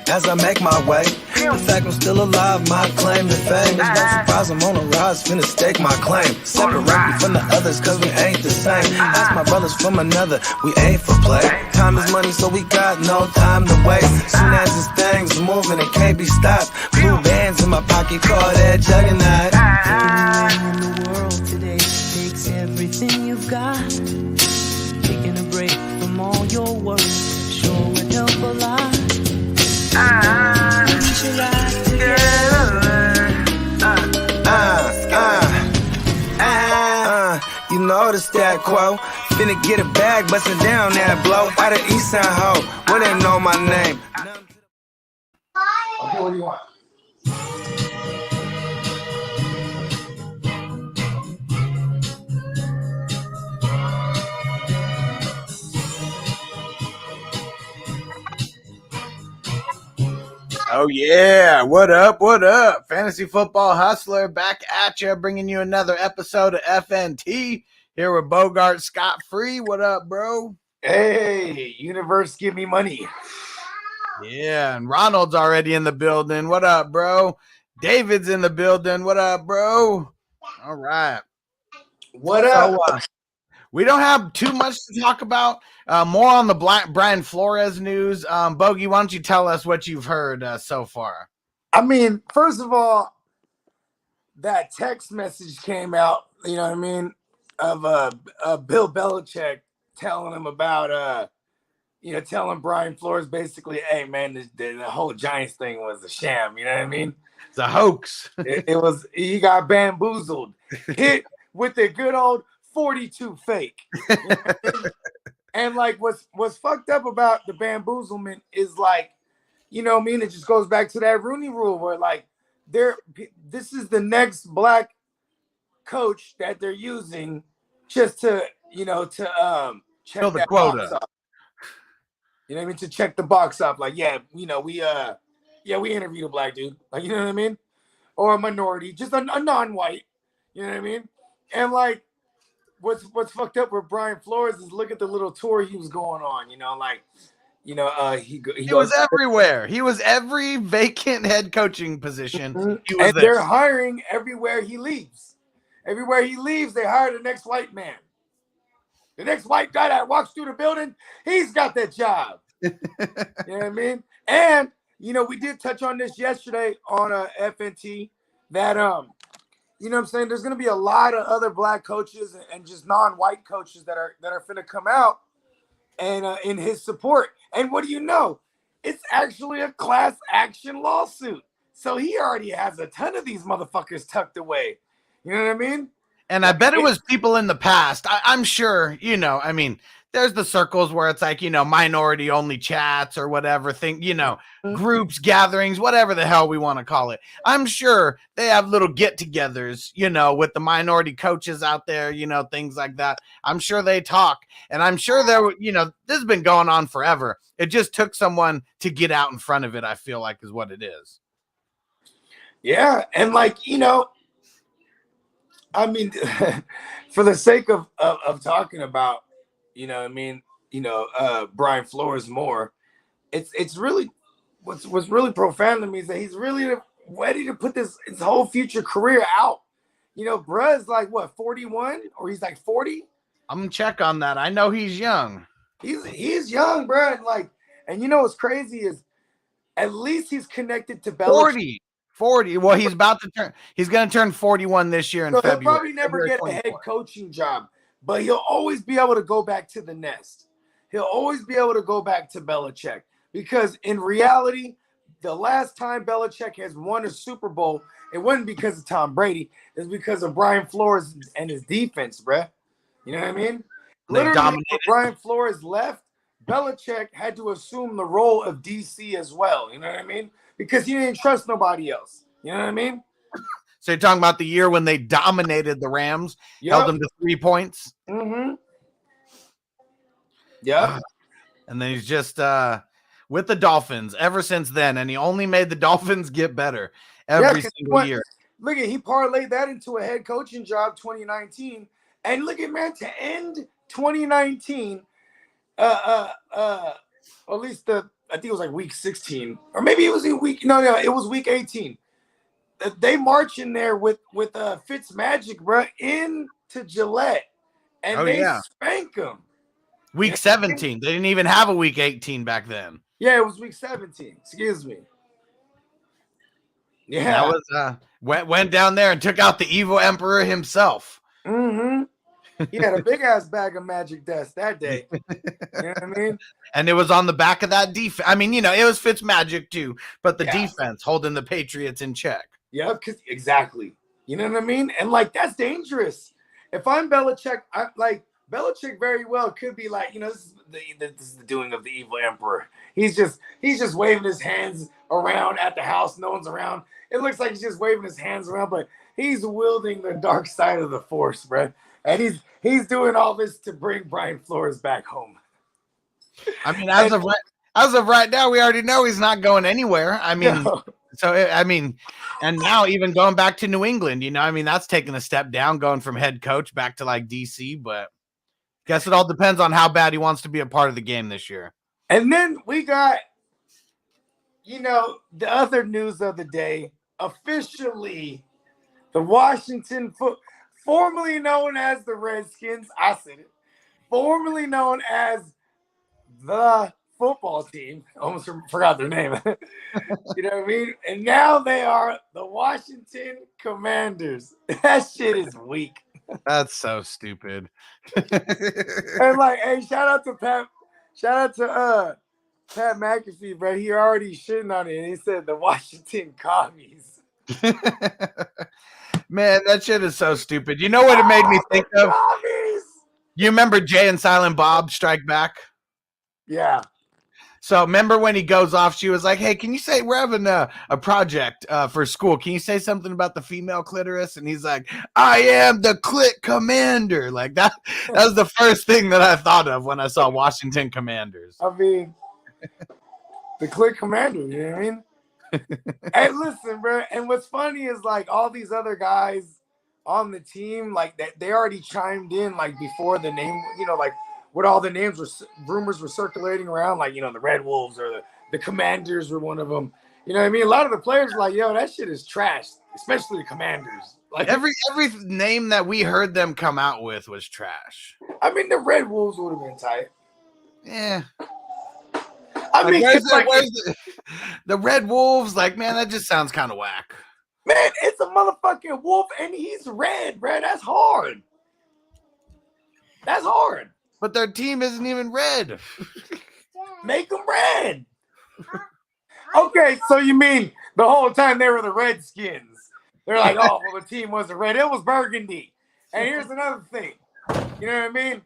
As I make my way, the fact I'm still alive, my claim to fame. It's no surprise I'm on a rise, finna stake my claim. Separate me from the others, cause we ain't the same. Ask my brothers from another, we ain't for play. Time is money, so we got no time to waste. Soon as this thing's moving, it can't be stopped. Blue bands in my pocket, call that juggernaut. In the world today takes everything you've got. Taking a break from all your worries sure would help a lot. You know the stat quo. Finna get a bag, bustin' down that blow. Out of East Side Ho, where they know my name. Okay, what do you want? Oh, yeah. What up? What up? Fantasy Football Hustler back at you, bringing you another episode of FNT here with Bogard Scott Free. What up, bro? Hey, universe, give me money. Yeah, and Ronald's already in the building. What up, bro? David's in the building. What up, bro? All right. What up? So, we don't have too much to talk about. More on the Brian Flores news. Bogey, why don't you tell us what you've heard so far? I mean, first of all, that text message came out, you know what I mean, of Bill Belichick telling him about, telling Brian Flores basically, hey, man, the whole Giants thing was a sham, you know what I mean? It's a hoax. it was, he got bamboozled, hit with the good old 42 fake. And like what's fucked up about the bamboozlement is like, you know what I mean? It just goes back to that Rooney rule where like this is the next black coach that they're using just to, check the that quota. box off. You know what I mean? To check the box off. Like, yeah, we interviewed a black dude. Like, you know what I mean? Or a minority, just a non-white. You know what I mean? And like, What's fucked up with Brian Flores is look at the little tour he was going on, he was everywhere. He was every vacant head coaching position. He was and they're hiring everywhere he leaves. Everywhere he leaves, they hire the next white man. The next white guy that walks through the building, he's got that job. You know what I mean? And we did touch on this yesterday on FNT that you know what I'm saying? There's going to be a lot of other black coaches and just non-white coaches that are finna come out and in his support. And what do you know? It's actually a class action lawsuit. So he already has a ton of these motherfuckers tucked away. You know what I mean? And I bet it was people in the past. I'm sure, there's the circles where it's like, minority only chats or whatever thing, groups, gatherings, whatever the hell we want to call it. I'm sure they have little get-togethers, with the minority coaches out there, things like that. I'm sure they talk, and I'm sure this has been going on forever. It just took someone to get out in front of it, I feel like is what it is. Yeah, and like, I mean, for the sake of talking about, Brian Flores more, it's really what's really profound to me is that he's really ready to put his whole future career out. Bruh's like what, 41 or he's like 40? I'm gonna check on that. I know he's young. He's young, bro. And what's crazy is at least he's connected to Belichick. 40. Well, he's going to turn 41 this year in February. He'll probably never get a head coaching job, but he'll always be able to go back to the nest. He'll always be able to go back to Belichick because in reality, the last time Belichick has won a Super Bowl, it wasn't because of Tom Brady. It's because of Brian Flores and his defense, bruh. You know what I mean? Literally, when Brian Flores left, Belichick had to assume the role of DC as well. You know what I mean? Because he didn't trust nobody else. You know what I mean? So you're talking about the year when they dominated the Rams, held them to 3 points? Mm-hmm. Yeah. And then he's just with the Dolphins ever since then, and he only made the Dolphins get better every single year. Look at he parlayed that into a head coaching job 2019, and look at man to end 2019. At least I think it was like week 16, or maybe it was in week it was week 18. They march in there with Fitzmagic, bro, into Gillette, and they spank them. Week 17. They didn't even have a week 18 back then. Yeah, it was week 17. Excuse me. Yeah, that was went down there and took out the evil emperor himself. Mm-hmm. He had a big ass bag of magic dust that day. You know what I mean? And it was on the back of that defense. I mean, it was Fitzmagic too, but the defense holding the Patriots in check. Yeah, exactly. You know what I mean? And like that's dangerous. If I'm Belichick, Belichick very well could be like, this is the doing of the evil emperor. He's just waving his hands around at the house. No one's around. It looks like he's just waving his hands around, but he's wielding the dark side of the force, bro. And he's doing all this to bring Brian Flores back home. I mean, as of right now, we already know he's not going anywhere. I mean, and now even going back to New England, that's taking a step down, going from head coach back to like DC, but guess it all depends on how bad he wants to be a part of the game this year. And then we got, the other news of the day, officially the Washington formerly known as the Redskins, I said it, formerly known as the football team, almost forgot their name. You know what I mean? And now they are the Washington Commanders. That shit is weak. That's so stupid. And hey, shout out to Pat McAfee, bro. He already shitting on it. And he said the Washington Commies. Man, that shit is so stupid. You know what it made me think of? Commies! You remember Jay and Silent Bob Strike Back? Yeah. So remember when he goes off, she was like, hey, can you say we're having a project for school? Can you say something about the female clitoris? And he's like, I am the clit commander. Like that was the first thing that I thought of when I saw Washington Commanders. I mean, the clit commander, you know what I mean? Hey, listen, bro. And what's funny is like all these other guys on the team, like they already chimed in like before the name, like what all the names were, rumors were circulating around, like, the Red Wolves or the Commanders were one of them. You know what I mean? A lot of the players are like, yo, that shit is trash, especially the Commanders. Like every name that we heard them come out with was trash. I mean, the Red Wolves would have been tight. Yeah. I mean, the Red Wolves, like, man, that just sounds kind of whack. Man, it's a motherfucking wolf, and he's red, bro. That's hard. That's hard. But their team isn't even red. Make them red. Okay, so you mean the whole time they were the Redskins? They're like, oh, well, the team wasn't red. It was burgundy. And here's another thing. You know what I mean?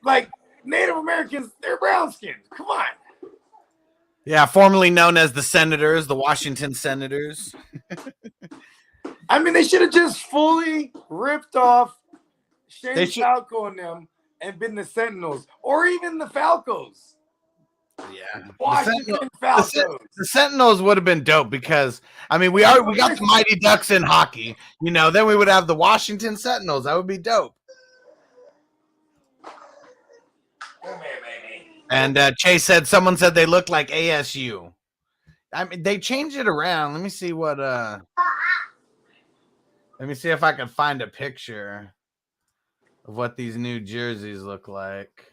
Like, Native Americans, they're brown skinned. Come on. Yeah, formerly known as the Senators, the Washington Senators. I mean, they should have just fully ripped off Shane Falco and them and been the Sentinels, or even the Falcos. Yeah, Washington Falcos. The Sentinels would have been dope because we got the Mighty Ducks in hockey. Then we would have the Washington Sentinels. That would be dope. And Chase said someone said they look like ASU. I mean, they changed it around. Let me see what. Let me see if I can find a picture of what these new jerseys look like.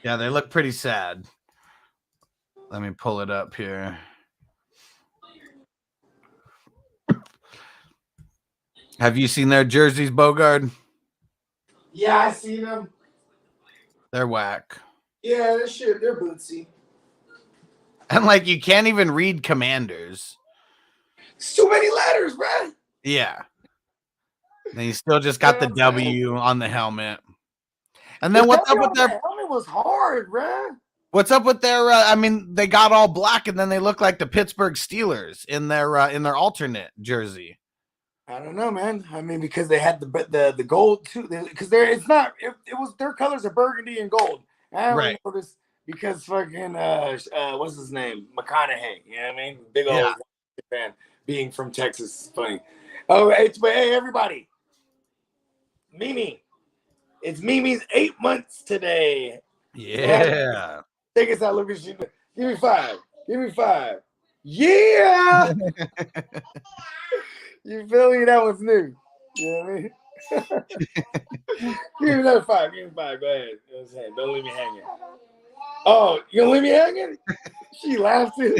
Yeah, they look pretty sad. Let me pull it up here. Have you seen their jerseys, Bogard? Yeah, I seen them. They're whack. Yeah, they're bootsy. And like you can't even read Commanders. It's too many letters, bro. Yeah. And you still just got the W on the helmet. And then what's up with their helmet was hard, bruh. What's up with their? I mean, they got all black, and then they look like the Pittsburgh Steelers in their alternate jersey. I don't know, man. I mean, because they had the gold too. Because it was their colors are burgundy and gold. I only know this because fucking what's his name, McConaughey. You know what I mean? Big old fan. Being from Texas is funny. Oh, but hey, everybody, Mimi, it's Mimi's 8 months today. Yeah. Take us out. Look at you. Give me 5. Give me 5. Yeah. You feel me? That was new. You know what I mean? Give me another 5. Give me 5. Go ahead. You know what I'm saying? Don't leave me hanging. Oh, you gonna leave me hanging? She laughed too.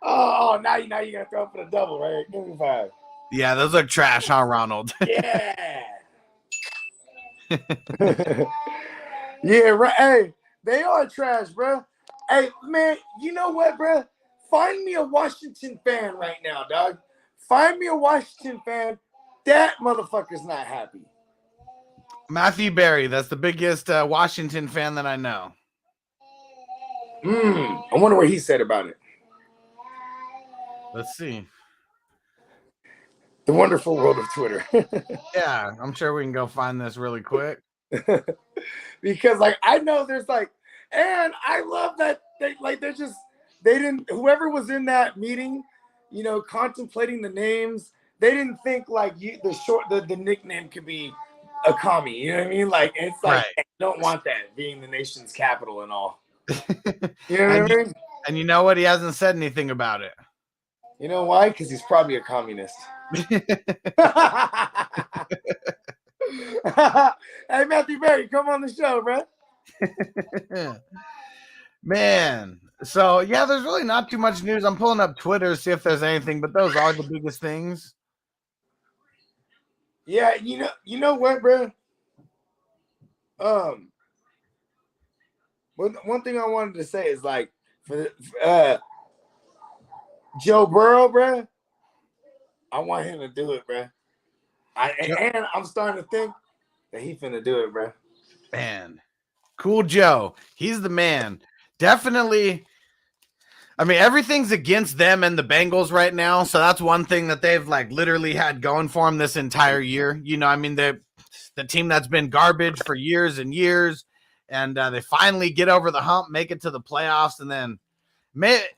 Oh, now you gotta throw up for the double, right? Give me 5. Yeah, those are trash, huh, Ronald? Yeah. Yeah, right. Hey, they are trash, bro. Hey, man, you know what, bro? Find me a Washington fan right now, dog. Find me a Washington fan. That motherfucker's not happy. Matthew Berry, that's the biggest Washington fan that I know. I wonder what he said about it. Let's see. The wonderful world of Twitter. Yeah, I'm sure we can go find this really quick. Because I know there's and I love that they didn't, whoever was in that meeting, contemplating the names, they didn't think the nickname could be a commie. You know what I mean? It's right. I don't want that being the nation's capital and all. You know what I mean? And you know what? He hasn't said anything about it. You know why? Because he's probably a communist. Hey, Matthew Berry, come on the show, bro. Man. So, yeah, there's really not too much news. I'm pulling up Twitter to see if there's anything, but those are the biggest things. Yeah, you know what, bro? One thing I wanted to say is for Joe Burrow, bro, I want him to do it, bro. And I'm starting to think that he finna do it, bro. Man, cool Joe. He's the man. Definitely. I mean, everything's against them and the Bengals right now. So that's one thing that they've literally had going for them this entire year. I mean, the team that's been garbage for years and years. And they finally get over the hump, make it to the playoffs, and then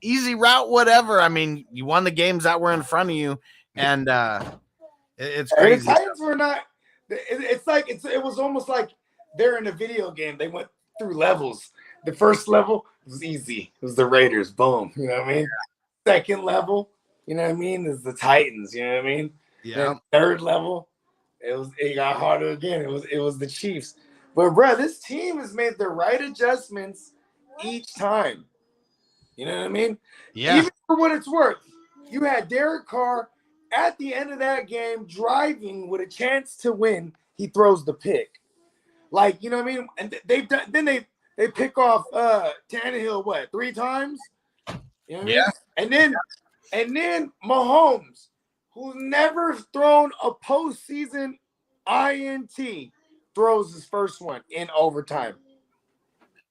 easy route, whatever. I mean, you won the games that were in front of you. And it's crazy. The Titans were not. It was almost like they're in a video game. They went through levels. The first level was easy. It was the Raiders. Boom. You know what I mean? Second level, you know what I mean, is the Titans. You know what I mean? Yeah. Then third level, it got harder again. It was the Chiefs. But bro, this team has made the right adjustments each time. You know what I mean? Yeah. Even for what it's worth, you had Derek Carr at the end of that game driving with a chance to win. He throws the pick. You know what I mean? And they pick off Tannehill 3 times? You know what I mean? And then Mahomes, who's never thrown a postseason INT, throws his first one in overtime.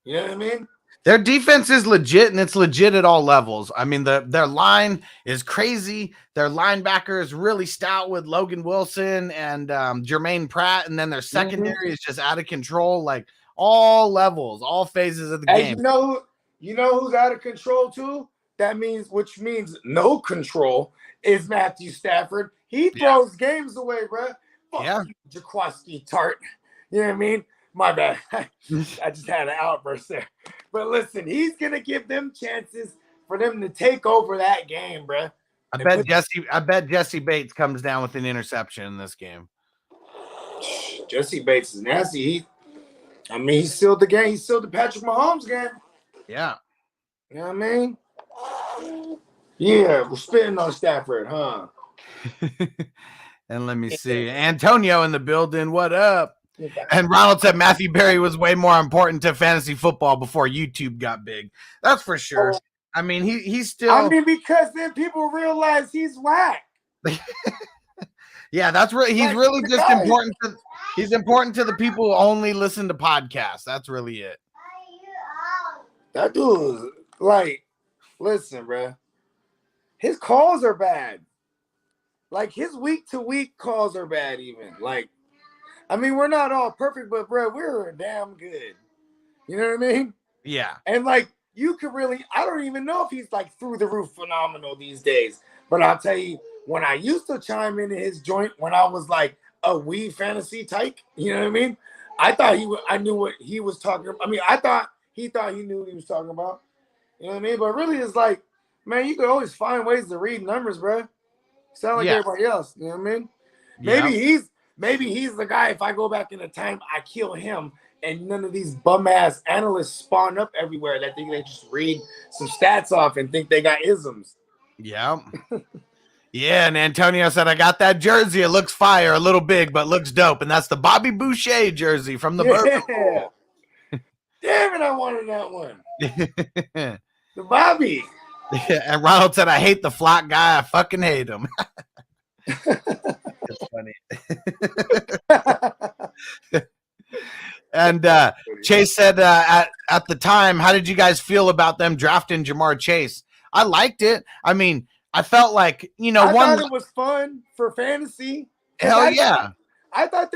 You know what I mean? Their defense is legit, and it's legit at all levels. I mean, their line is crazy. Their linebacker is really stout with Logan Wilson and Jermaine Pratt, and then their secondary is just out of control. All levels, all phases of the game. You know who's out of control too? Which means no control is Matthew Stafford. He throws games away, bro. Fuck you, Jaquaski Tart. You know what I mean? My bad. I just had an outburst there. But listen, he's gonna give them chances for them to take over that game, bro. I bet Jesse Bates comes down with an interception in this game. Jesse Bates is nasty. He sealed the game. He sealed the Patrick Mahomes game. Yeah. You know what I mean? Yeah, we're spitting on Stafford, huh? And let me see. Antonio in the building. What up? And Ronald said Matthew Berry was way more important to fantasy football before YouTube got big. That's for sure. I mean, he's still. Because then people realize he's whack. Yeah, that's really he's Like, really the just guy- important to he's important to the people who only listen to podcasts. That's really it. That dude is like, listen, bro. His calls are bad. Like his week to week calls are bad. Even like, I mean, we're not all perfect, but bro, we're damn good. You know what I mean? Yeah. And like, you could really, I don't even know if he's like through the roof phenomenal these days. But I'll tell you, when I used to chime into his joint when I was like a wee fantasy tyke, you know what I mean? I knew what he was talking about. I mean, I thought he knew what he was talking about. You know what I mean? But really, it's like, man, you could always find ways to read numbers, bro. Sound like Yeah. everybody else. You know what I mean? Yeah. Maybe he's the guy. If I go back in the time, I kill him, and none of these bum ass analysts spawn up everywhere that think they just read some stats off and think they got isms. Yeah. Yeah, and Antonio said, I got that jersey. It looks fire, a little big, but looks dope. And that's the Bobby Boucher jersey from the Burger Bowl. Damn it, I wanted that one. The Bobby. And Ronald said, I hate the flock guy. I fucking hate him. It's funny. And Chase said, at the time, how did you guys feel about them drafting Jamar Chase? I liked it. I mean, I felt like, you know, I thought it was fun for fantasy. Hell yeah. I thought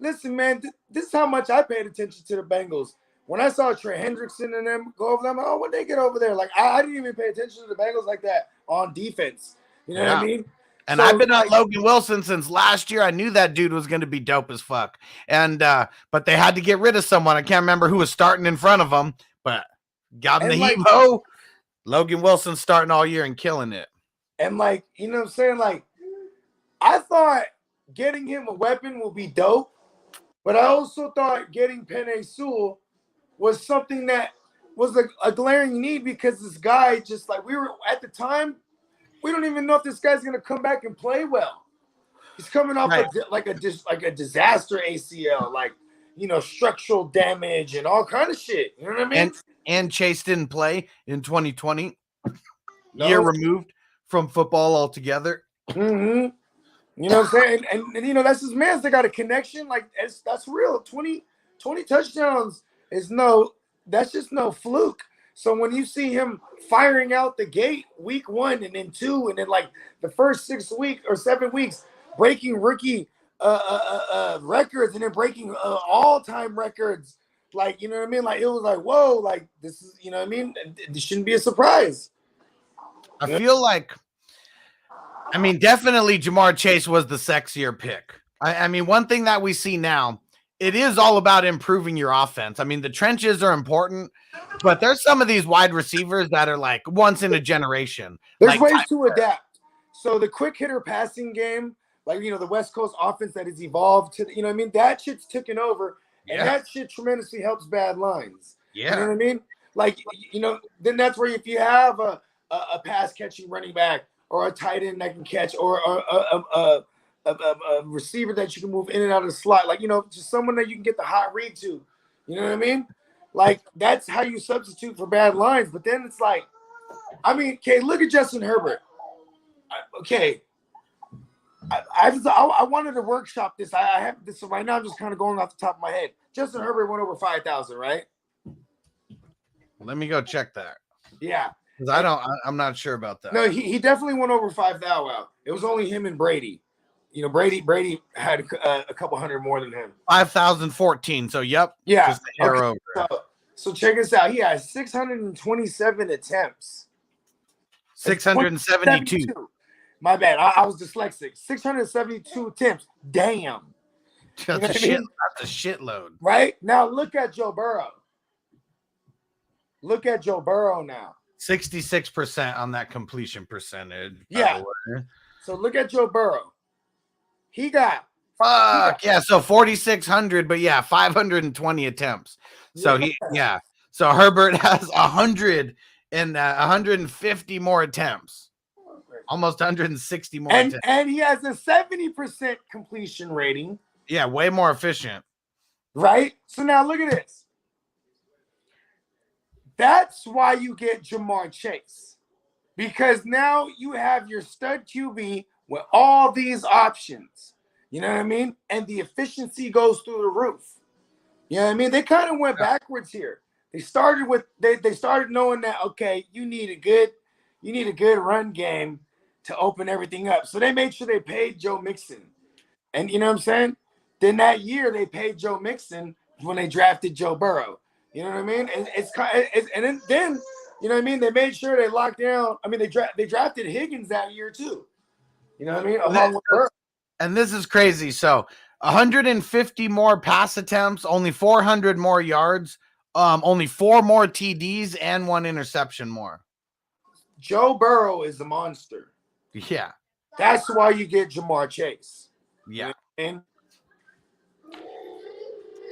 listen, man, this is how much I paid attention to the Bengals. When I saw Trey Hendrickson and them go over them, when they get over there, like I didn't even pay attention to the Bengals like that on defense. You know what I mean? And I've been on Logan Wilson since last year. I knew that dude was going to be dope as fuck. And but they had to get rid of someone. I can't remember who was starting in front of them, but got in the heat ho. Logan Wilson starting all year and killing it. And like, you know what I'm saying? Like, I thought getting him a weapon will be dope, but I also thought getting Penei Sewell was something that was a glaring need because this guy just like we were at the time, we don't even know if this guy's gonna come back and play well. He's coming off like a disaster ACL, like, you know, structural damage and all kind of shit. You know what I mean? And Chase didn't play in 2020. No. Year removed from football altogether. Mm-hmm. You know what I'm saying? And you know, that's his man. They got a connection. Like that's real. 20 touchdowns is that's just no fluke. So when you see him firing out the gate week 1 and then 2 and then like the first 6 weeks or 7 weeks breaking rookie records and then breaking all-time records, like, you know what I mean? Like, it was like, whoa, like this is, you know what I mean? This shouldn't be a surprise. I feel like, I mean, definitely Jamar Chase was the sexier pick. I mean, one thing that we see now, it is all about improving your offense. I mean, the trenches are important, but there's some of these wide receivers that are like once in a generation. There's like ways to adapt. So the quick hitter passing game, like, you know, the West Coast offense that has evolved to, you know what I mean? That shit's taken over, and that shit tremendously helps bad lines. Yeah. You know what I mean? Like, you know, then that's where if you have a pass catching running back or a tight end that can catch or a receiver that you can move in and out of the slot, like, you know, just someone that you can get the hot read to. You know what I mean? Like, that's how you substitute for bad lines. But then it's like, I mean, okay, look at Justin Herbert. Okay. I wanted to workshop this. I have this right now. I'm just kind of going off the top of my head. Justin Herbert went over 5,000, right? Let me go check that. Yeah. Because I'm not sure about that. No, he definitely went over 5,000. It was only him and Brady. You know, Brady had a couple hundred more than him. 5,014. So, yep. Yeah. Just a hair over. So check this out. He has 627 attempps. 672. My bad. I was dyslexic. 672 attempts. Damn. That's a shitload. Right? Now look at Joe Burrow. Look at Joe Burrow now. 66% on that completion percentage. Yeah. So look at Joe Burrow. He got so 4,600, but 520 attempts. So So Herbert has 100 and 150 more attempts. Almost 160 more attempts. And he has a 70% completion rating. Yeah, way more efficient. Right? So now look at this. That's why you get Jamar Chase. Because now you have your stud QB with all these options. You know what I mean? And the efficiency goes through the roof. You know what I mean? They kind of went backwards here. They started with they started knowing that okay, you need a good run game to open everything up. So they made sure they paid Joe Mixon. And you know what I'm saying? Then that year they paid Joe Mixon when they drafted Joe Burrow. You know what I mean? And it's kind of, and then you know what I mean? They made sure they locked down. I mean, they drafted Higgins that year too. You know what I mean? Along with Burrow. And this is crazy. So 150 more pass attempts, only 400 more yards, only 4 more TDs, and 1 interception more. Joe Burrow is a monster. Yeah. That's why you get Jamar Chase. Yeah. And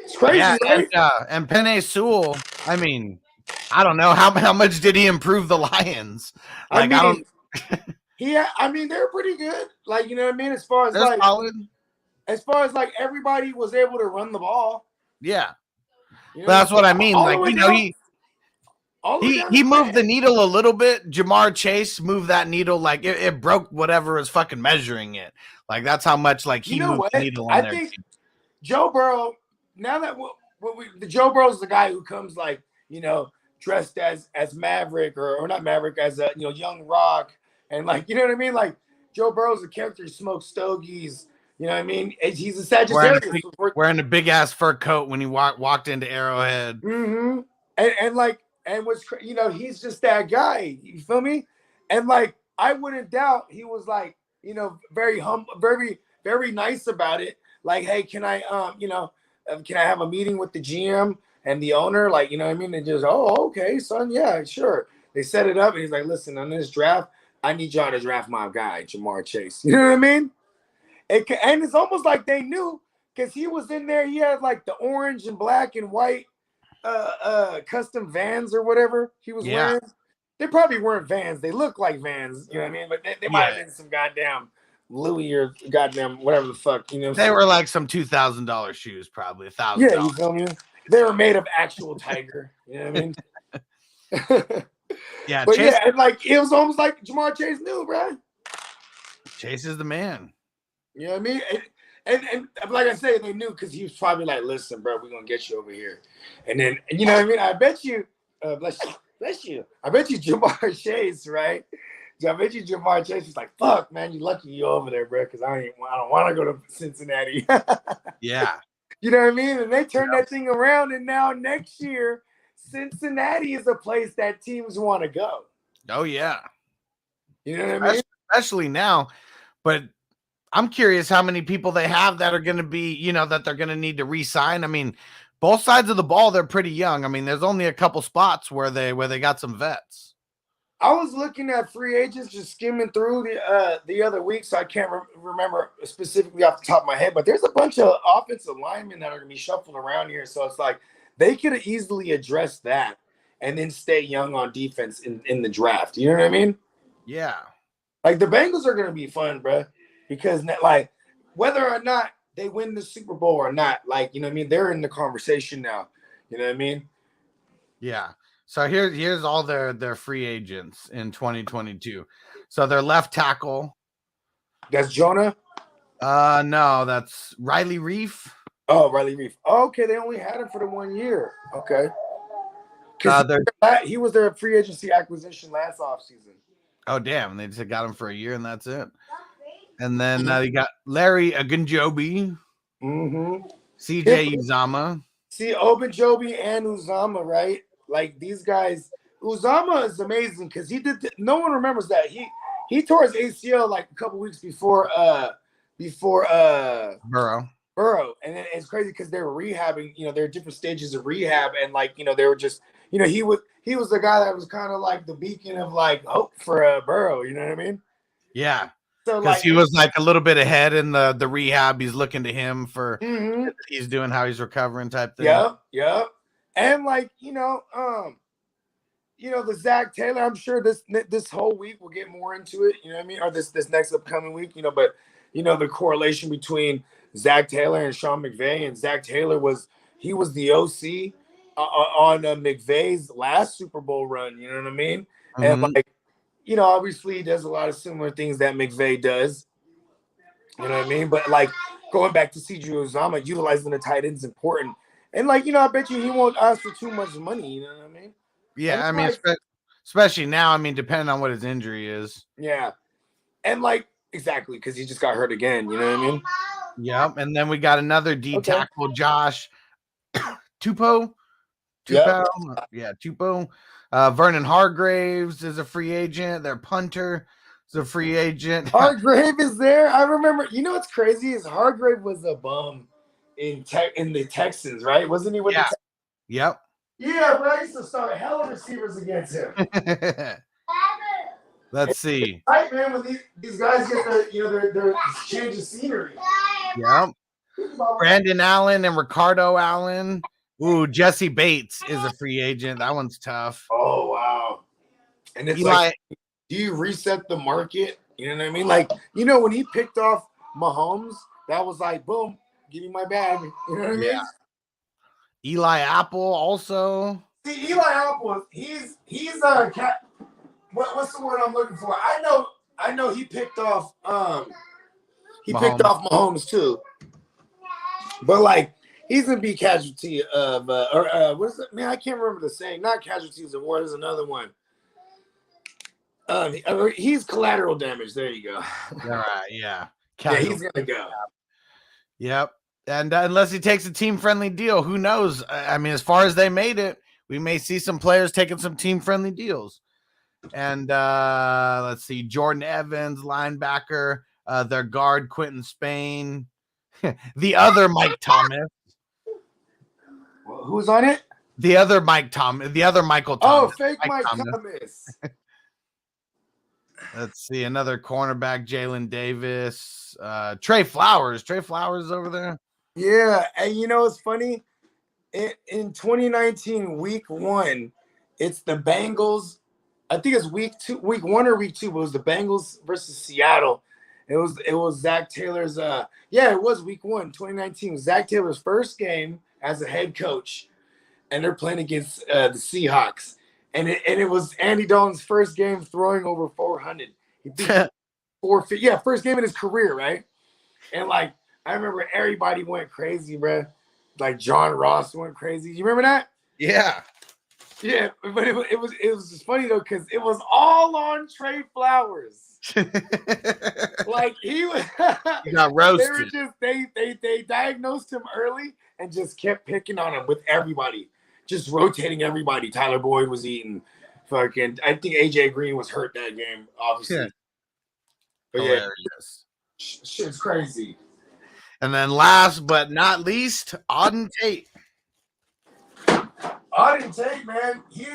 it's crazy, right? And Penei Sewell, I mean, I don't know how much did he improve the Lions? Like I mean, I mean, they're pretty good. Like, you know what I mean? As far as they're solid. As far as like everybody was able to run the ball. Yeah. You know, that's what I mean. Like, you know, he moved the needle a little bit. Jamar Chase moved that needle like it broke whatever is fucking measuring it. Like that's how much like he moved the needle on there. I think Joe Burrow, now that the Joe Burrow is the guy who comes like, you know, dressed as Maverick or not Maverick, as a, you know, young Rock, and like, you know what I mean? Like Joe Burrow's a character who smokes stogies. You know what I mean? He's a Sagittarius. Wearing a big ass fur coat when he walked into Arrowhead. Mm-hmm. And what's, you know, he's just that guy. You feel me? And like, I wouldn't doubt he was like, you know, very humble, very, very nice about it. Like, hey, can I have a meeting with the GM and the owner? Like, you know what I mean? And just, oh, okay, son. Yeah, sure. They set it up. And he's like, listen, on this draft, I need y'all to draft my guy, Jamar Chase. You know what I mean? And it's almost like they knew because he was in there. He had like the orange and black and white custom Vans or whatever he was wearing. They probably weren't Vans. They look like Vans. You know what I mean? But they might have been some goddamn Louis or goddamn whatever the fuck. You know, they were like some $2,000 shoes, probably $1,000. Yeah, you feel me? They were made of actual tiger. You know what I mean? Yeah, but Chase, and like it was almost like Jamar Chase knew, bro. Chase is the man. You know what I mean? And like I said, they knew because he was probably like, listen, bro, we're going to get you over here. And then, you know what I mean? I bet you, bless you. I bet you Jamar Chase, right? I bet you Jamar Chase is like, fuck, man, you lucky you over there, bro, because I don't want to go to Cincinnati. Yeah. You know what I mean? And they turned that thing around, and now next year, Cincinnati is a place that teams want to go. Oh, yeah. You know what I mean? Especially now. But I'm curious how many people they have that are going to be, you know, that they're going to need to re-sign. I mean, both sides of the ball, they're pretty young. I mean, there's only a couple spots where they got some vets. I was looking at free agents, just skimming through the other week, so I can't remember specifically off the top of my head, but there's a bunch of offensive linemen that are going to be shuffled around here. So it's like they could have easily addressed that and then stay young on defense in the draft. You know what I mean? Yeah. Like the Bengals are going to be fun, bro. Because, like, whether or not they win the Super Bowl or not, like, you know what I mean? They're in the conversation now. You know what I mean? Yeah. So here's all their free agents in 2022. So their left tackle. That's Jonah? No, that's Riley Reef. Oh, Riley Reef. Oh, okay, they only had him for the 1 year. Okay. Because he was their free agency acquisition last offseason. Oh, damn. They just got him for a year, and that's it. And then you got Larry Ogunjobi, CJ Uzama. See, Ogunjobi and Uzama, right? Like these guys, Uzama is amazing because he did. No one remembers that he tore his ACL like a couple weeks before Burrow. And then it's crazy because they were rehabbing. You know, there are different stages of rehab, and like you know, they were just you know he was the guy that was kind of like the beacon of like hope for Burrow. You know what I mean? Yeah. So because he was like a little bit ahead in the rehab. He's looking to him for he's doing how he's recovering type thing. Yeah. And like, you know, the Zach Taylor, I'm sure this whole week we'll get more into it, you know what I mean? Or this next upcoming week, you know, but you know, the correlation between Zach Taylor and Sean McVay, and Zach Taylor was the OC on McVay's last Super Bowl run, you know what I mean? And like, you know, obviously he does a lot of similar things that McVay does. You know what I mean? But like going back to CJ Uzama, utilizing the tight end is important. And like, I bet you he won't ask for too much money. You know what I mean? Yeah, And I mean, like, especially now. I mean, depending on what his injury is. yeah, and like exactly because he just got hurt again. You know what I mean? Yep. And then we got another D Okay. tackle, Josh Tupou. Yep. Yeah, Tupou. Vernon Hargraves is a free agent. Their punter is a free agent. Hargrave is there. I remember. You know what's crazy is Hargrave was a bum in the Texans, right? Wasn't he with the Texans? Yep. Yeah, but I used to start hella receivers against him. Let's see. Right, man. When these guys get their change of scenery. Yep. Brandon Allen and Ricardo Allen. Ooh, Jesse Bates is a free agent. That one's tough. Oh wow! And it's Eli, like, do you reset the market? You know what I mean? Like, when he picked off Mahomes, that was like, boom, give me my bag. You know what I mean? Eli Apple also. See, Eli Apple, he's a cat. What's the word I'm looking for? I know he picked off picked off Mahomes too. But like he's gonna be casualty of what is it? Man, I can't remember the saying. Not casualties of war. There's another one. He's collateral damage. There you go. All right, yeah. Yeah, he's gonna go. Yep. And unless he takes a team-friendly deal, who knows? I mean, as far as they made it, we may see some players taking some team-friendly deals. And let's see, Jordan Evans, linebacker, their guard, Quentin Spain, the other Mike Thomas. Who's on it? The other Michael Thomas. Oh, fake Mike Thomas. Let's see, another cornerback, Jalen Davis, Trey Flowers. Trey Flowers over there. Yeah, and it's funny. In 2019, week 1, it's the Bengals. I think it's week 1 or week 2, but it was the Bengals versus Seattle. It was Zach Taylor's. It was week 1, 2019. Zach Taylor's first game as a head coach, and they're playing against the Seahawks. And it was Andy Dalton's first game throwing over 400. He beat 450. Yeah, first game in his career, right? And like I remember everybody went crazy, bro. Like John Ross went crazy. You remember that? Yeah. Yeah, but it was just funny though because it was all on Trey Flowers. Like he got roasted. They were just they diagnosed him early and just kept picking on him with everybody, just rotating everybody. Tyler Boyd was eating. Fucking, I think AJ Green was hurt that game, obviously. Yeah. But hilarious. Shit's crazy. And then last but not least, Auden Tate. Auden Tate, man, he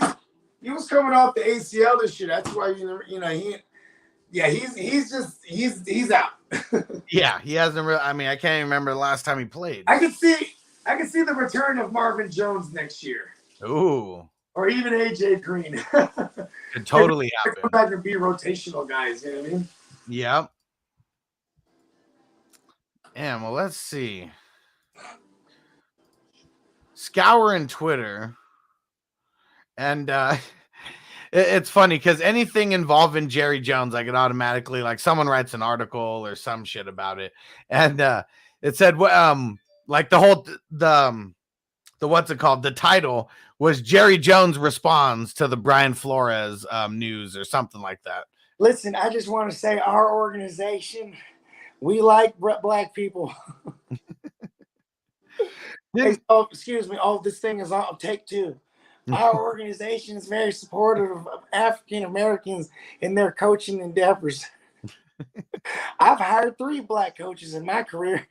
was coming off the ACL this year. That's why he's out. Yeah, he hasn't really. I mean, I can't even remember the last time he played. I can see the return of Marvin Jones next year. Ooh. Or even AJ Green. Could totally happen. Come back and be rotational guys, you know what I mean? Yep. And well, let's see. Scouring Twitter. And it's funny because anything involving Jerry Jones, I could automatically, like, someone writes an article or some shit about it. And it said, like the what's it called? The title was Jerry Jones responds to the Brian Flores news or something like that. Listen, I just want to say our organization, we like black people. Excuse me. Oh, this thing is on take 2. Our organization is very supportive of African Americans in their coaching endeavors. I've hired 3 black coaches in my career.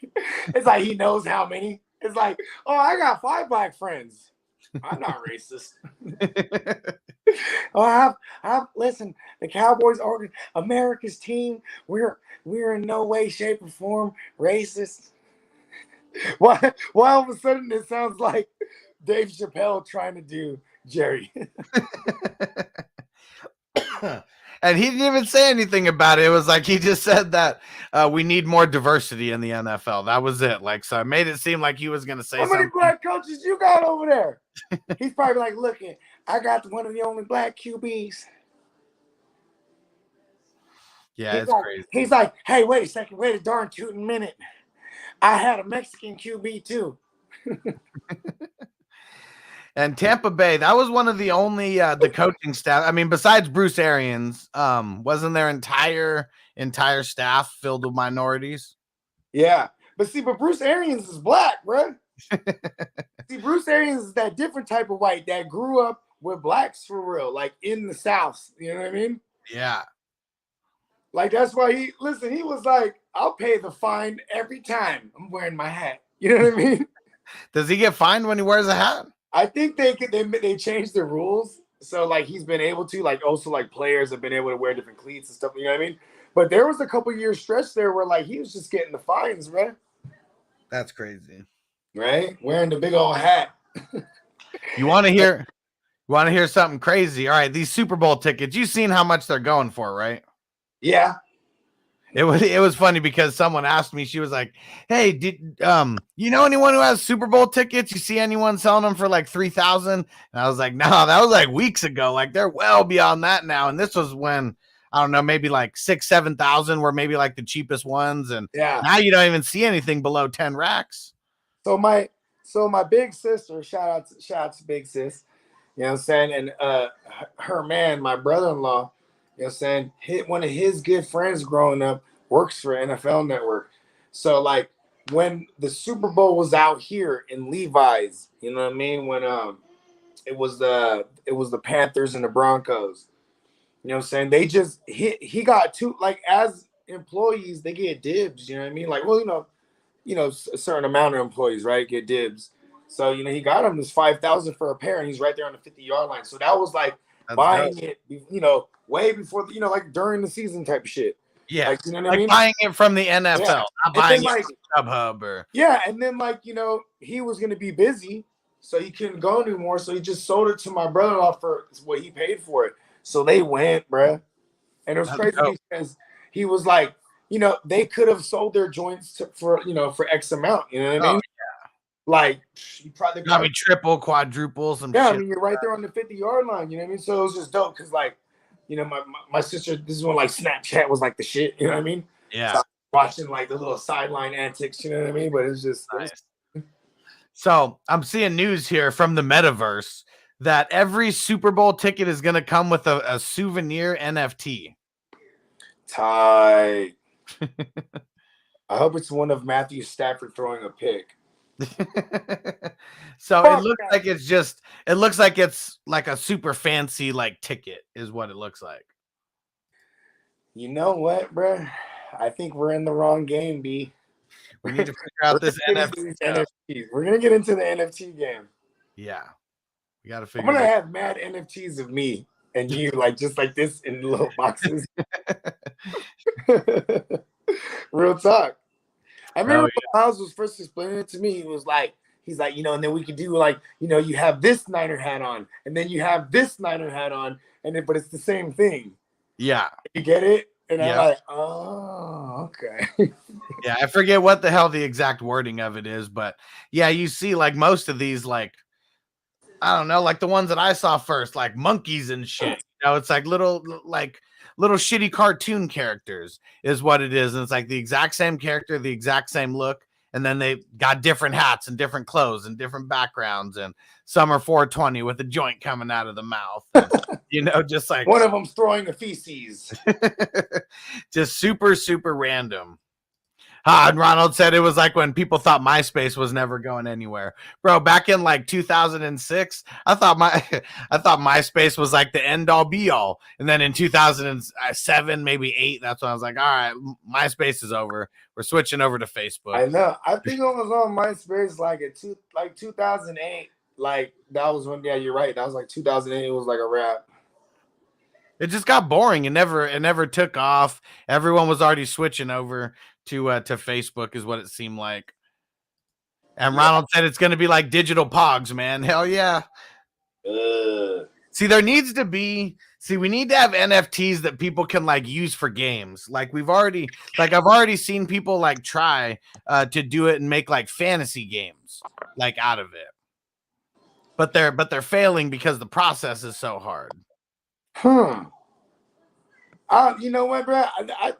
It's like he knows how many. It's like, oh, I got 5 black friends. I'm not racist. Oh, listen, the Cowboys are America's team. We're in no way, shape, or form racist. Why all of a sudden it sounds like Dave Chappelle trying to do Jerry. And he didn't even say anything about it. It was like he just said that we need more diversity in the NFL. That was it. Like, so I made it seem like he was going to say something. How many black coaches you got over there? He's probably like, look, I got one of the only black QBs. Yeah, it's crazy. He's like, hey, wait a second, wait a darn tootin' minute. I had a Mexican QB too. And Tampa Bay, that was one of the only the coaching staff. I mean, besides Bruce Arians, wasn't their entire staff filled with minorities? Yeah, but Bruce Arians is black, bro. See, Bruce Arians is that different type of white that grew up with blacks for real, like in the South. You know what I mean? Yeah. Like that's why he was like, I'll pay the fine every time I'm wearing my hat. You know what I mean? Does he get fined when he wears a hat? I think they changed the rules. So like he's been able to, like also like players have been able to wear different cleats and stuff, you know what I mean? But there was a couple years stretch there where like he was just getting the fines, right? That's crazy. Right? Wearing the big old hat. You want to hear something crazy? All right, these Super Bowl tickets, you've seen how much they're going for, right? Yeah. It was funny because someone asked me, she was like, hey, did you know anyone who has Super Bowl tickets? You see anyone selling them for like 3,000? And I was like, no, that was like weeks ago. Like they're well beyond that now. And this was when, I don't know, maybe like 6,000-7,000 were maybe like the cheapest ones. And now you don't even see anything below 10 racks. So my big sister, shout out to big sis, you know what I'm saying? And her man, my brother-in-law, you know what I'm saying, one of his good friends growing up works for NFL Network. So like when the Super Bowl was out here in Levi's, you know what I mean? When it was the Panthers and the Broncos. You know what I'm saying? They just he got two, like as employees, they get dibs, you know what I mean? Like, well, you know, a certain amount of employees, right, get dibs. So, you know, he got him this 5,000 for a pair, and he's right there on the 50-yard line. So that was like buying it, you know, way before, you know, like during the season type of shit. Yeah, like, you know what like I mean? Buying it from the NFL, not buying it from StubHub or and then like, you know, he was gonna be busy, so he couldn't go anymore. So he just sold it to my brother-in-law for what he paid for it. So they went, bruh. And it was crazy because he was like, you know, they could have sold their joints for X amount. You know what I mean? Like, you probably triple, quadruple, some shit. I mean, you're right there on the 50-yard line. You know what I mean? So it was just dope because, like, you know, my sister, this is when like Snapchat was like the shit. You know what I mean? Yeah. So watching like the little sideline antics. You know what I mean? But it's just nice. So I'm seeing news here from the metaverse that every Super Bowl ticket is going to come with a souvenir NFT. Tight. I hope it's one of Matthew Stafford throwing a pick. So it looks like it's like a super fancy like ticket is what it looks like. You know what, bro? I think we're in the wrong game, B. We need to figure out this NFT. We're gonna get into the NFT game. Yeah, we got to figure. I'm gonna have mad NFTs of me and you, like just like this in little boxes. Real talk. I remember when Miles was first explaining it to me. He's like, you know, and then we could do like, you know, you have this Niner hat on, and then you have this Niner hat on, and then but it's the same thing. Yeah, you get it. And I'm like, oh, okay. Yeah, I forget what the hell the exact wording of it is, but yeah, you see like most of these, like, I don't know, like the ones that I saw first, like monkeys and shit. You know, it's like little shitty cartoon characters is what it is. And it's like the exact same character, the exact same look. And then they got different hats and different clothes and different backgrounds. And some are 420 with a joint coming out of the mouth. And, you know, just like one of them's throwing a feces. Just super, super random. And Ronald said it was like when people thought MySpace was never going anywhere. Bro, back in like 2006, I thought MySpace was like the end all be all. And then in 2007, maybe 8, that's when I was like, all right, MySpace is over. We're switching over to Facebook. I know. I think I was on MySpace like 2008. Like that was when, yeah, you're right. That was like 2008. It was like a wrap. It just got boring. It never took off. Everyone was already switching over to Facebook is what it seemed like. And Ronald said it's going to be like digital pogs, man. Hell yeah. See, we need to have NFTs that people can like use for games. Like I've already seen people like try to do it and make like fantasy games like out of it. But they're failing because the process is so hard. You know what, bro?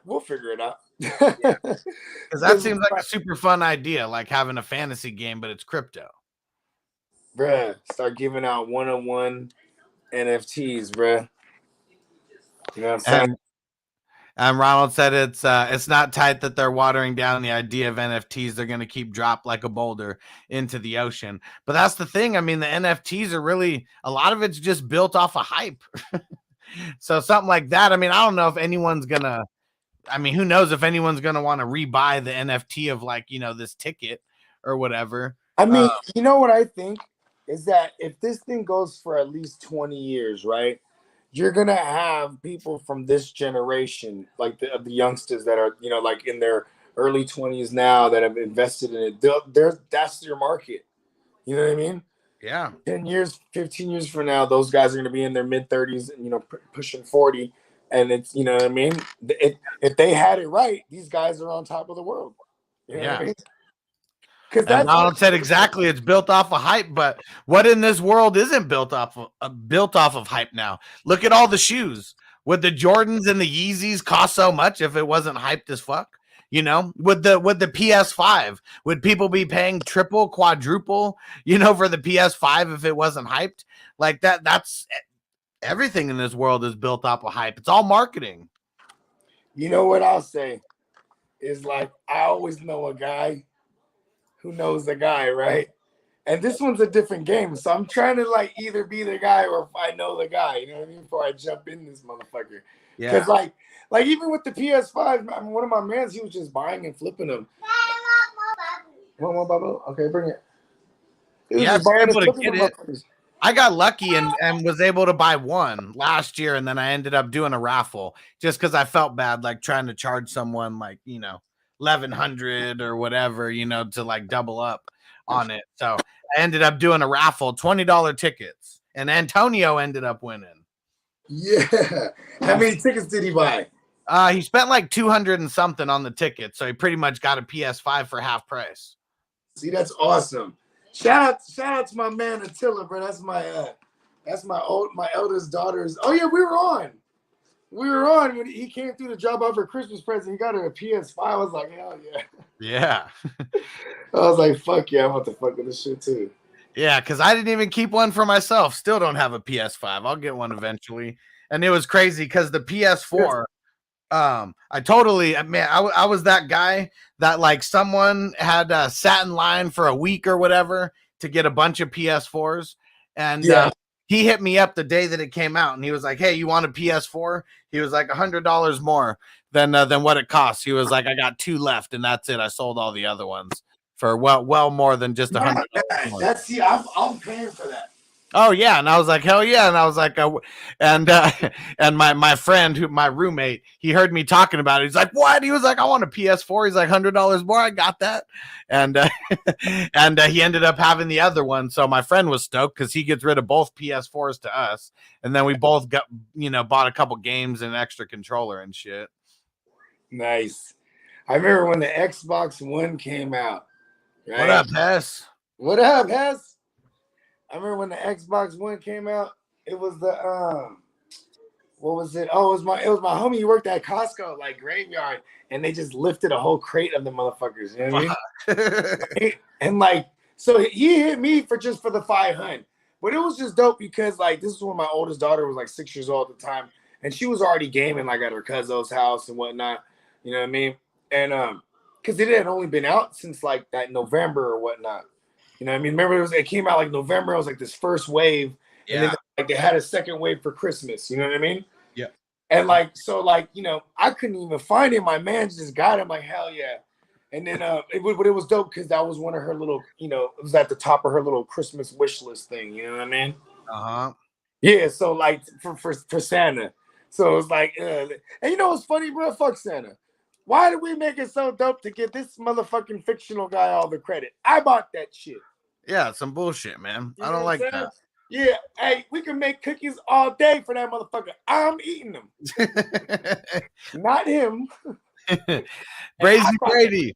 We'll figure it out. Because that seems like a super fun idea, like having a fantasy game, but it's crypto. Bruh, start giving out one-on-one NFTs, bruh. You know what I'm saying? And Ronald said it's not tight that they're watering down the idea of NFTs. They're going to keep drop like a boulder into the ocean. But that's the thing. I mean, the NFTs are really, a lot of it's just built off of hype. So something like that. I mean, I don't know if anyone's going to, I mean, who knows if anyone's going to want to rebuy the NFT of like, this ticket or whatever. I mean, you know what I think is that if this thing goes for at least 20 years, right? You're gonna have people from this generation, like the youngsters that are, like in their early 20s now that have invested in it. That's your market. You know what I mean? Yeah. 10 years, 15 years from now, those guys are gonna be in their mid 30s, and pushing 40, and it's, you know what I mean? If they had it right, these guys are on top of the world. You know what I mean? And Ronald said exactly, it's built off of hype, but what in this world isn't built off of hype now? Look at all the shoes. Would the Jordans and the Yeezys cost so much if it wasn't hyped as fuck? Would the PS5, would people be paying triple, quadruple, for the PS5 if it wasn't hyped? Like that's everything in this world is built off of hype. It's all marketing. You know what I'll say is, like, I always know a guy who knows the guy, right? And this one's a different game. So I'm trying to, like, either be the guy or if I know the guy, you know what I mean? Before I jump in this motherfucker. Yeah. Because, like even with the PS5, I mean, one of my mans, he was just buying and flipping them. Want more bubble? Okay, bring it. Yeah, able to get it. I got lucky and was able to buy one last year, and then I ended up doing a raffle just because I felt bad, like trying to charge someone like, 1,100 or whatever, to like double up on it. So I ended up doing a raffle, $20 tickets, and Antonio ended up winning. Yeah. How many tickets did he buy? He spent like 200 and something on the ticket, so he pretty much got a PS5 for half price. See, that's awesome. Shout out to my man Attila, bro. That's my eldest daughter's. Oh yeah, we were on when he came through to drop off her Christmas present. He got her a PS5. I was like, hell yeah. Yeah. I was like, fuck yeah, I want to fuck with this shit too. Yeah, because I didn't even keep one for myself. Still don't have a PS5. I'll get one eventually. And it was crazy because the PS4, I was that guy that like someone had sat in line for a week or whatever to get a bunch of PS4s. And he hit me up the day that it came out, and he was like, "Hey, you want a PS4?" He was like $100 more than what it costs. He was like, "I got 2 left, and that's it. I sold all the other ones for well more than just $100." I'm paying for that. Oh yeah, and I was like, hell yeah, and I was like, and my friend, my roommate, he heard me talking about it. He's like, what? He was like, I want a PS4. He's like, $100 more. I got that, and he ended up having the other one. So my friend was stoked because he gets rid of both PS4s to us, and then we both got bought a couple games and an extra controller and shit. Nice. I remember when the Xbox One came out. Right? What up, Hess? What up, Hess? I remember when the Xbox One came out, it was the what was it? Oh, it was my homie. He worked at Costco, like graveyard, and they just lifted a whole crate of the motherfuckers. You know what I mean? And like, so he hit me for the 500, but it was just dope because like this is when my oldest daughter was like 6 years old at the time, and she was already gaming like at her cousin's house and whatnot. You know what I mean? And because it had only been out since like that November or whatnot. You know what I mean? Remember, it came out like November. It was like this first wave. Yeah. And then like they had a second wave for Christmas. You know what I mean? Yeah. And like, so like, I couldn't even find it. My man just got it. I'm like, hell yeah. And then it was dope because that was one of her little, it was at the top of her little Christmas wish list thing. You know what I mean? Uh-huh. Yeah. So like for Santa. So it was like, and you know what's funny, bro? Fuck Santa. Why did we make it so dope to give this motherfucking fictional guy all the credit? I bought that shit. Yeah, it's some bullshit, man. I don't like that. Yeah, hey, we can make cookies all day for that motherfucker. I'm eating them. Not him. Brady.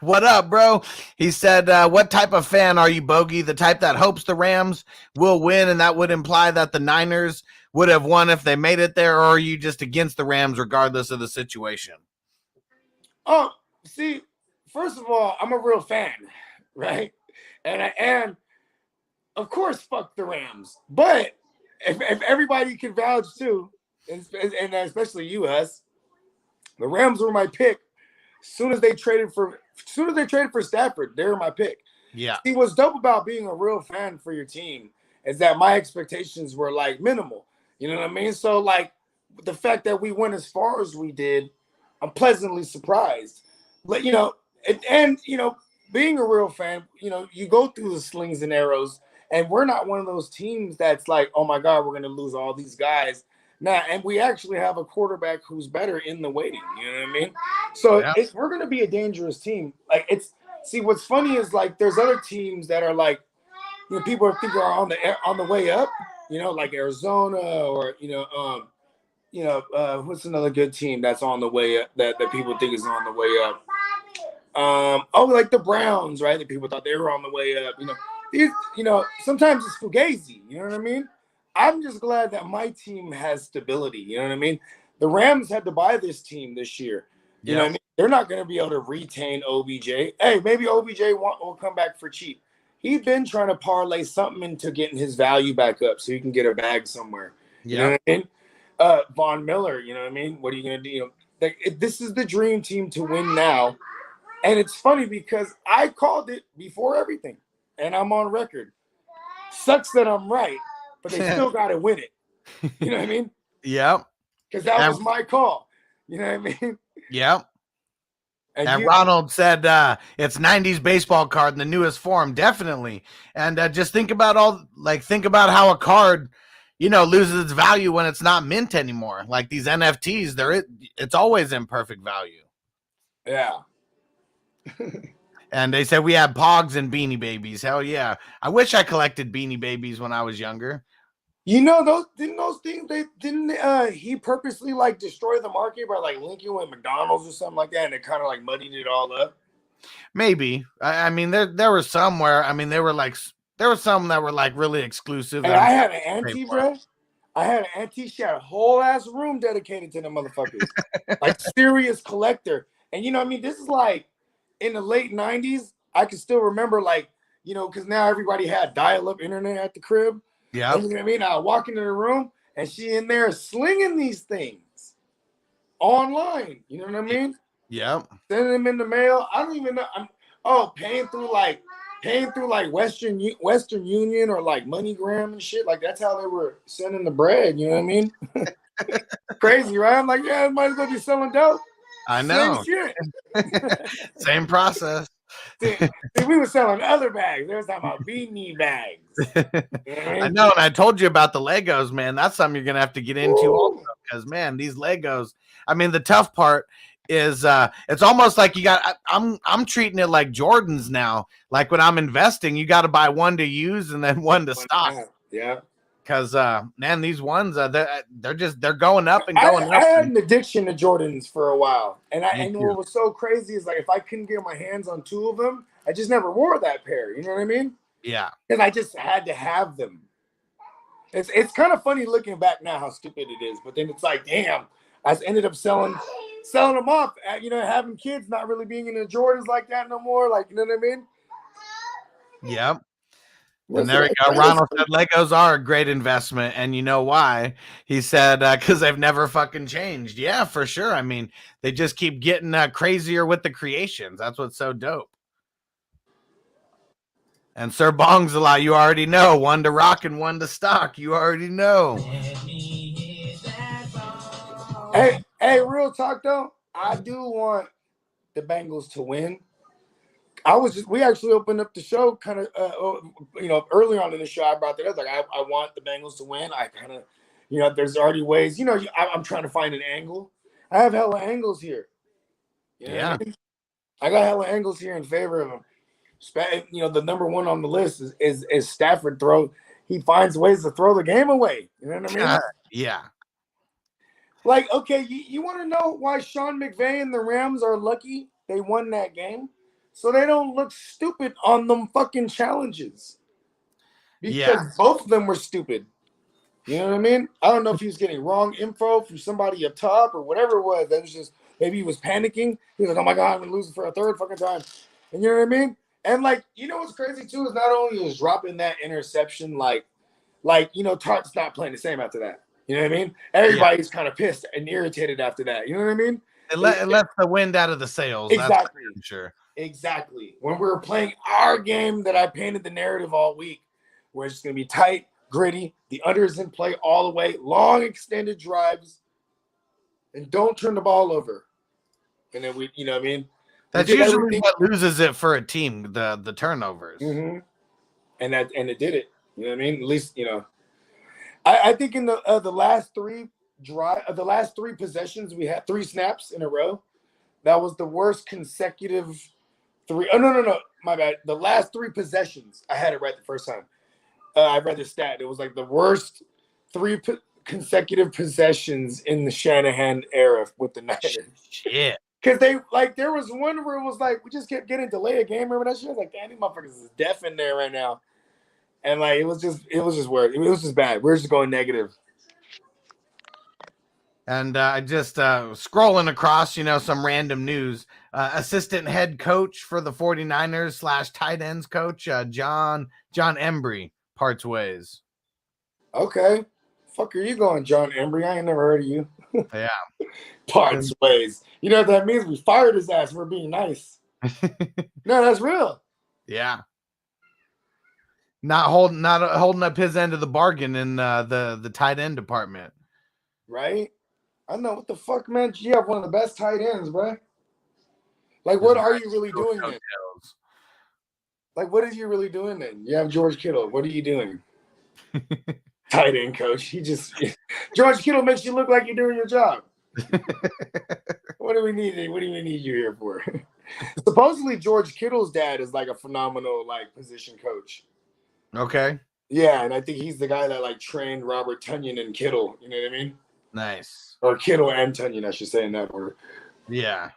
What up, bro? He said, what type of fan are you, Bogey? The type that hopes the Rams will win, and that would imply that the Niners would have won if they made it there, or are you just against the Rams regardless of the situation? Oh, see, first of all, I'm a real fan, right? And of course, fuck the Rams. But if everybody can vouch too, and especially you, us, the Rams were my pick. As soon as they traded for Stafford, they were my pick. Yeah. See, what's dope about being a real fan for your team is that my expectations were like minimal. You know what I mean? So like the fact that we went as far as we did, I'm pleasantly surprised. But and being a real fan, you go through the slings and arrows, and we're not one of those teams that's like, oh my God, we're gonna lose all these guys. Nah, and we actually have a quarterback who's better in the waiting. You know what I mean? So we're gonna be a dangerous team. Like see, what's funny is like there's other teams that are like, people think are on the way up. Like Arizona or what's another good team that's on the way up that people think is on the way up? Like the Browns, right? That people thought they were on the way up. Sometimes it's fugazi. You know what I mean? I'm just glad that my team has stability. You know what I mean? The Rams had to buy this team this year. You know what I mean? They're not going to be able to retain OBJ. Hey, maybe OBJ will come back for cheap. He's been trying to parlay something into getting his value back up so he can get a bag somewhere. You know what I mean? Von Miller, you know what I mean? What are you going to do? This is the dream team to win now. And it's funny because I called it before everything, and I'm on record. Sucks that I'm right, but they still got to win it. You know what I mean? Yep. Because that was my call. You know what I mean? Yep. And Ronald said it's 90s baseball card in the newest form, definitely. And just think about how a card, loses its value when it's not mint anymore. Like these NFTs, it's always in perfect value. Yeah. And they said we had Pogs and Beanie Babies. Hell yeah. I wish I collected Beanie Babies when I was younger. Those things he purposely like destroy the market by like linking with McDonald's or something like that, and it kind of like muddied it all up. Maybe. I mean, there were some where there were some that were like really exclusive. And I had an auntie, bro. I had an auntie. She had a whole ass room dedicated to them motherfuckers, like serious collector. And this is like in the late 90s. I can still remember because now everybody had dial-up internet at the crib. Yeah. You know what I mean? I walk into the room and she in there slinging these things online. You know what I mean? Yeah. Sending them in the mail. I don't even know. Paying through Western Union or like MoneyGram and shit. Like that's how they were sending the bread. You know what I mean? Crazy, right? I'm like, yeah, I might as well be selling dope. I know. Same shit. Same process. See, we were selling other bags. They were talking about beanie bags. I know, and I told you about the Legos, man. That's something you're gonna have to get into also, because man, these Legos. I mean, the tough part is it's almost like I'm treating it like Jordans now. Like when I'm investing, you got to buy one to use and then one to stock. Yeah. Because man, these ones they're going up and going up. I had an addiction to Jordans for a while, and what was so crazy is like if I couldn't get my hands on two of them, I just never wore that pair. You know what I mean? Yeah. Because I just had to have them. It's kind of funny looking back now how stupid it is, but then it's like, damn, I ended up selling them off. Having kids, not really being into Jordans like that no more. Like, you know what I mean? Yep. And there we go. Ronald said Legos are a great investment. And you know why? He said, because they've never fucking changed. Yeah, for sure. I mean, they just keep getting crazier with the creations. That's what's so dope. And Sir Bong's a lot. You already know. One to rock and one to stock. You already know. Hey, real talk though. I do want the Bengals to win. We actually opened up the show kind of, early on in the show. I brought that up. Like, I want the Bengals to win. I kind of, there's already ways, I'm trying to find an angle. I have hella angles here. Yeah. I got hella angles here in favor of him. The number one on the list is Stafford throw. He finds ways to throw the game away. You know what I mean? Yeah. Like, okay, you want to know why Sean McVay and the Rams are lucky they won that game? So they don't look stupid on them fucking challenges. Because both of them were stupid. You know what I mean? I don't know if he was getting wrong info from somebody up top or whatever it was. That was just maybe he was panicking. He was like, "Oh my god, I'm gonna lose it for a third fucking time." And you know what I mean? And like, you know what's crazy too is not only was dropping that interception, like Tartt's not playing the same after that. You know what I mean? Everybody's kind of pissed and irritated after that. You know what I mean? It lets the wind out of the sails. Exactly. That's for sure. Exactly. When we were playing our game that I painted the narrative all week, where it's going to be tight, gritty, the under is in play all the way, long extended drives, and don't turn the ball over. And then you know what I mean? That's usually what loses it for a team, the turnovers. Mm-hmm. And it did it. You know what I mean? At least, I think in the last three possessions, we had 3 snaps in a row. That was the worst consecutive 3. Oh, no. My bad. The last 3 possessions, I had it right the first time. I read the stat. It was like the worst 3 consecutive possessions in the Shanahan era with the Niners. Shit. Because there was one where it was like, we just kept getting delayed a game. Remember that shit? I was like, damn, these motherfuckers is deaf in there right now. And like, it was just weird. It was just bad. We're just going negative. And I just scrolling across, some random news. Assistant head coach for the 49ers / tight ends coach, John Embry, parts ways. Okay. Fuck are you going, John Embry? I ain't never heard of you. Yeah. Parts ways. You know what that means? We fired his ass for being nice. No, that's real. Yeah. Not holding up his end of the bargain in the tight end department. Right? I know. What the fuck, man? You have one of the best tight ends, bro. Like, what are you really doing then? Like, what is you really doing then? You have George Kittle. What are you doing? Tight end coach. George Kittle makes you look like you're doing your job. What do we need? What do we need you here for? Supposedly, George Kittle's dad is like a phenomenal position coach. Okay. Yeah, and I think he's the guy that trained Robert Tonyan and Kittle. You know what I mean? Nice. Or Kittle and Tonyan, I should say in that order. Yeah.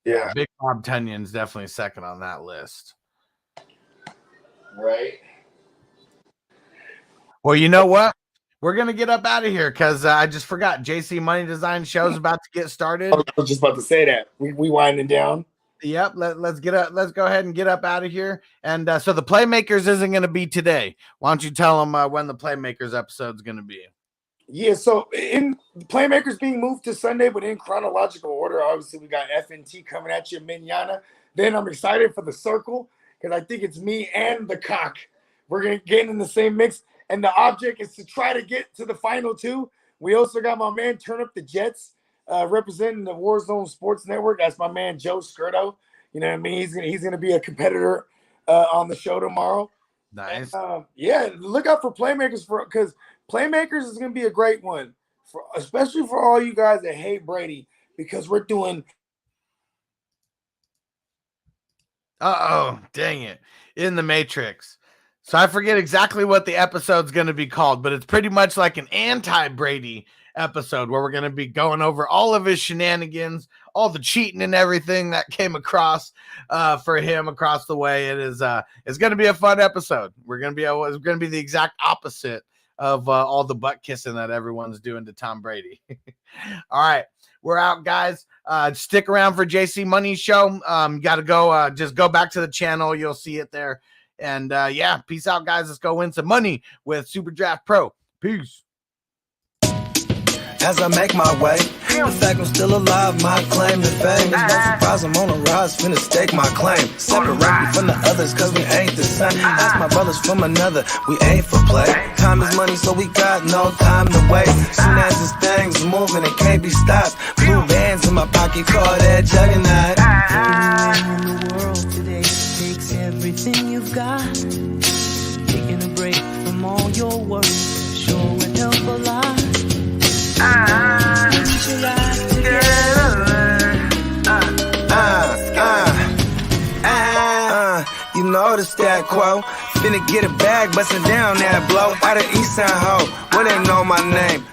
Yeah. Big Bob Tunyon's definitely second on that list. Right. Well, you know what? We're going to get up out of here because I just forgot. JC Money Design show's about to get started. I was just about to say that. We winding down. Yep. Let's get up. Let's go ahead and get up out of here. And so the Playmakers isn't going to be today. Why don't you tell them when the Playmakers episode is going to be? Yeah, so in Playmakers being moved to Sunday, but in chronological order, obviously we got FNT coming at you, Minyana. Then I'm excited for the Circle because I think it's me and the Cock. We're going to get in the same mix. And the object is to try to get to the final 2. We also got my man Turn Up the Jets representing the Warzone Sports Network. That's my man Joe Skirto. You know what I mean? He's gonna be a competitor on the show tomorrow. Nice. And, yeah, look out for Playmakers because Playmakers is gonna be a great one, especially for all you guys that hate Brady because we're doing. Dang it. In the Matrix. So I forget exactly what the episode's going to be called, but it's pretty much like an anti-Brady episode where we're going to be going over all of his shenanigans, all the cheating and everything that came across for him across the way. It's going to be a fun episode. It's going to be the exact opposite of all the butt kissing that everyone's doing to Tom Brady. All right. We're out, guys. Stick around for JC Money's show. Got to go. Just go back to the channel. You'll see it there. And yeah, peace out, guys. Let's go win some money with Super Draft Pro. Peace. As I make my way, the fact I'm still alive, my claim to fame. It's no surprise I'm on a rise, finna stake my claim. Separate me from the others, cause we ain't the same. Ask my brothers from another, we ain't for play. Time is money, so we got no time to waste. Soon as this thing's moving, it can't be stopped. Blue bands in my pocket, call that juggernaut. In the world today takes everything you've got. Taking a break from all your work sure would help a lot. You know the stat quo. Finna get a bag, bustin' down that blow. Out of East Side Ho, where they know my name.